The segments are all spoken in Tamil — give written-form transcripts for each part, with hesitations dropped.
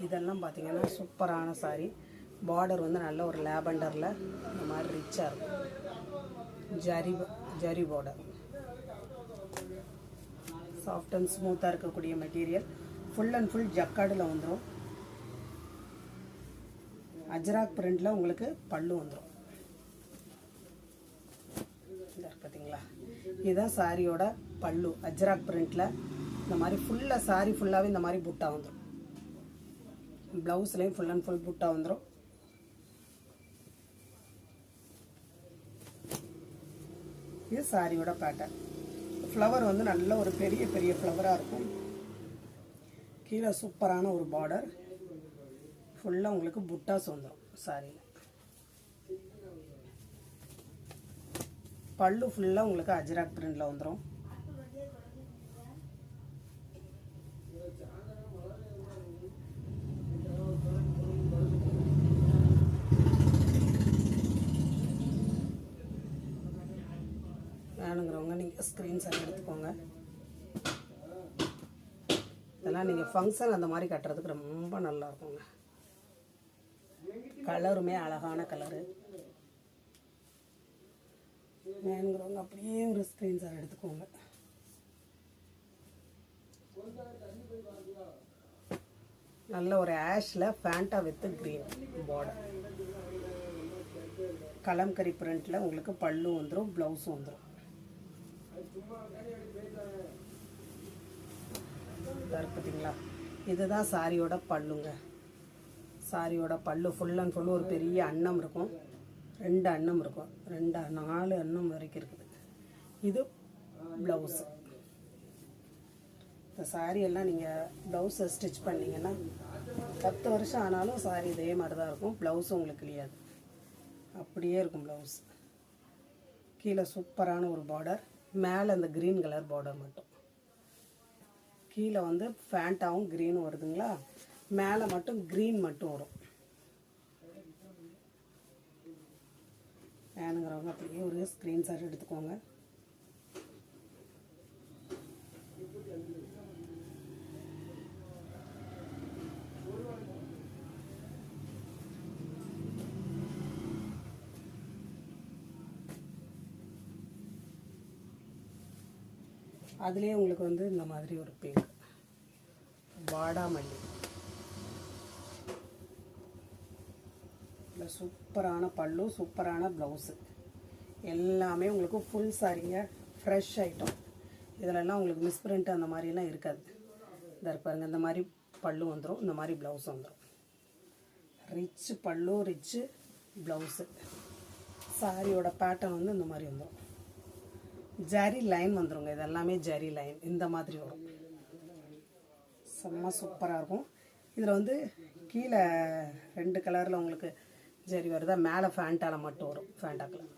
இதெல்லாம் பார்த்தீங்கன்னா சூப்பரான சாரி. பார்டர் வந்து நல்ல ஒரு லேவண்டரில் இந்த மாதிரி ரிச்சாக இருக்கும். ஜரி பார்டர், சாஃப்ட் அண்ட் ஸ்மூத்தாக இருக்கக்கூடிய மெட்டீரியல். ஃபுல் அண்ட் ஃபுல் ஜக்கார்டில் வந்துடும். அஜ்ராக் பிரிண்டில் உங்களுக்கு பல்லு வந்துடும். பார்த்தீங்களா, இதுதான் சாரியோட பல்லு. அஜ்ராக் பிரிண்டில் இந்த மாதிரி ஃபுல்லாக சாரி ஃபுல்லாகவே இந்த மாதிரி புட்டா வந்துடும். ப்ளவுஸ்லேயும் ஃபுல் அண்ட் ஃபுல் புட்டா வந்துடும். இது சாரியோட பேட்டர்ன். ஃப்ளவர் வந்து நல்ல ஒரு பெரிய பெரிய ஃப்ளவராக இருக்கும். கீழே சூப்பரான ஒரு பார்டர். ஃபுல்லாக உங்களுக்கு புட்டாஸ் வந்துடும் சாரியில். பல்லு ஃபுல்லாக உங்களுக்கு அஜ்ராக் பிரிண்டில் வந்துடும். வேணுங்கிறவங்க நீங்கள் ஸ்க்ரீன்ஷாட் எடுத்துக்கோங்க. இதெல்லாம் நீங்கள் ஃபங்க்ஷன் அந்த மாதிரி கட்டுறதுக்கு ரொம்ப நல்லா இருக்குங்க. கலருமே அழகான கலரு. வேணுங்கிறவங்க அப்படியே ஒரு ஸ்க்ரீன்ஷாட் எடுத்துக்கோங்க. நல்ல ஒரு ஆஷில் Fanta with green border. Kalamkari பிரிண்டில் உங்களுக்கு பல்லு வந்துடும், ப்ளவுஸும் வந்துடும். பார்த்தீங்களா, இதுதான் சாரியோட பல்லுங்க. சாரியோட பல்லு ஃபுல் அண்ட் ஃபுல் ஒரு பெரிய அன்னம் இருக்கும். 2 அன்னம் இருக்கும். 4 அன்னம் வரைக்கும் இருக்குது. இது ப்ளவுஸு. இந்த சாரி எல்லாம் நீங்கள் ப்ளவுஸை ஸ்டிச் பண்ணிங்கன்னா 10 வருஷம் ஆனாலும் சாரி இதே மாதிரி தான் இருக்கும். ப்ளவுஸும் உங்களுக்கு கிளியாது, அப்படியே இருக்கும் ப்ளவுஸ். கீழே சூப்பரான ஒரு பார்டர். மேலே இந்த க்ரீன் கலர் பார்டர் மட்டும். கீழே வந்து ஃபேண்டாவும் க்ரீனும் வருதுங்களா, மேலே மட்டும் க்ரீன் மட்டும் வரும். வேணுங்கிறவங்க அப்படியே ஒரு ஸ்க்ரீன்ஷாட் எடுத்துக்கோங்க. அதுலேயே உங்களுக்கு வந்து இந்த மாதிரி ஒரு பிங்க் வாடாமல்லி. சூப்பரான பல்லு, சூப்பரான ப்ளவுஸு. எல்லாமே உங்களுக்கு ஃபுல் சாரிங்க, ஃப்ரெஷ் ஐட்டம். இதிலெல்லாம் உங்களுக்கு மிஸ் பிரிண்ட் அந்த மாதிரிலாம் இருக்காது. இந்த பாருங்க, இந்த மாதிரி பல்லு வந்துடும், இந்த மாதிரி ப்ளவுஸ் வந்துடும். ரிச்சு பல்லு, ரிச்சு ப்ளவுஸு. சாரியோட பேட்டர்ன் வந்து இந்த மாதிரி வந்துடும். ஜரி லைன் வந்துடுங்க. இது எல்லாமே ஜரி லைன் இந்த மாதிரி வரும். செம்ம சூப்பராக இருக்கும். இதில் வந்து கீழே 2 கலரில் உங்களுக்கு ஜரி வருதா, மேலே ஃபேண்டாவில் மட்டும் வரும். Fanta colour.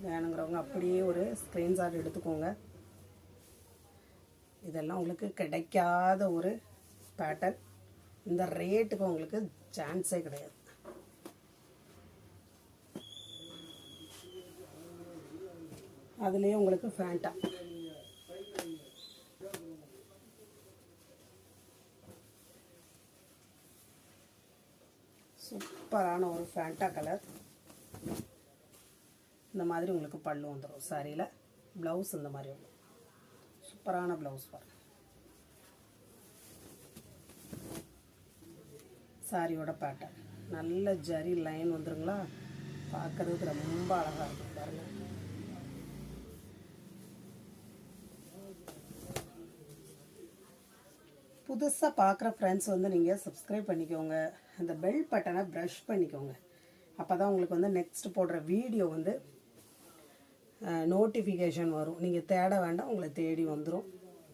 வேணுங்கிறவங்க அப்படியே ஒரு ஸ்க்ரீன்ஷாட் எடுத்துக்கோங்க. இதெல்லாம் உங்களுக்கு கிடைக்காத ஒரு பேட்டர்ன். இந்த ரேட்டுக்கு உங்களுக்கு சான்ஸே கிடையாது. அதுலேயே உங்களுக்கு ஃபேண்டா. சூப்பரான ஒரு ஃபேண்டா கலர். இந்த மாதிரி உங்களுக்கு பல்லு வந்துடும். சாரியில் ப்ளவுஸ் இந்த மாதிரி வரும். சூப்பரான ப்ளவுஸ் பாருங்க. சாரியோட பேட்டர்ன் நல்ல ஜரி லைன் வந்துருங்களா, பார்க்கறதுக்கு ரொம்ப அழகாக இருக்கும் பாருங்க. புதுசாக பார்க்குற ஃப்ரெண்ட்ஸ் வந்து நீங்கள் சப்ஸ்கிரைப் பண்ணிக்கோங்க. அந்த பெல் பட்டனை ப்ரஷ் பண்ணிக்கோங்க. அப்போ தான் உங்களுக்கு வந்து நெக்ஸ்ட் போடுற வீடியோ வந்து நோட்டிஃபிகேஷன் வரும். நீங்கள் தேட வேண்டாம், உங்களை தேடி வந்துடும்.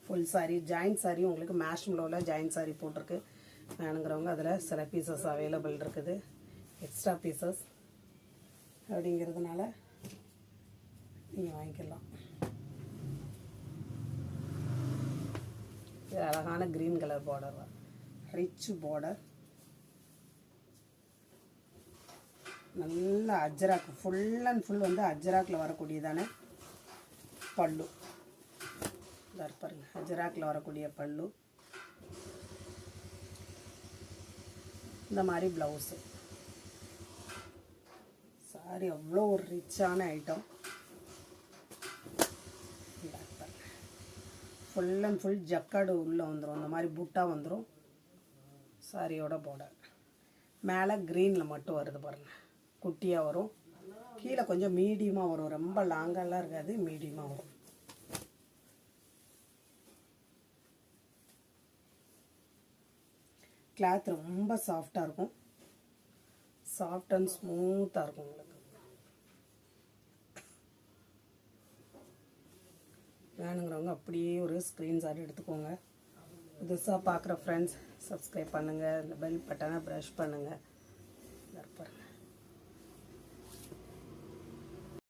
ஃபுல் சாரி, ஜாயின்ட் சாரி உங்களுக்கு மேஷ்மலோவில் ஜாயின்ட் சாரி போட்டிருக்கு. வேணுங்கிறவங்க அதில் சில பீசஸ் அவைலபிள் இருக்குது, எக்ஸ்ட்ரா பீசஸ் அப்படிங்கிறதுனால நீங்கள் வாங்கிக்கலாம். இது அழகான green colour border, rich border. நல்ல அஜ்ராக், ஃபுல் அண்ட் ஃபுல் வந்து அஜ்ராக்கில் வரக்கூடியதான பல்லு. பாருங்க, அஜ்ராக்கில் வரக்கூடிய பல்லு. இந்த மாதிரி ப்ளவுஸு. சாரி அவ்வளோ ஒரு ரிச்சான ஐட்டம். ஃபுல் அண்ட் ஃபுல் ஜக்காடு உள்ளே வந்துடும். இந்த மாதிரி புட்டா வந்துடும் சாரியோட பார்டர். மேலே க்ரீனில் மட்டும் வருது பாருங்கள், குட்டியாக வரும். கீழே கொஞ்சம் மீடியமாக வரும், ரொம்ப லாங்கெல்லாம் இருக்காது, மீடியமாக வரும். கிளாத் ரொம்ப சாஃப்டாக இருக்கும், சாஃப்ட் அண்ட் ஸ்மூத்தாக இருக்கும் உங்களுக்கு. வேணுங்கிறவங்க அப்படியே ஒரு ஸ்க்ரீன்ஷாட் எடுத்துக்கோங்க. புதுசாக பார்க்குற ஃப்ரெண்ட்ஸ் சப்ஸ்கிரைப் பண்ணுங்கள், இந்த பெல் பட்டனை ப்ரெஷ் பண்ணுங்கள். பாருங்கள்.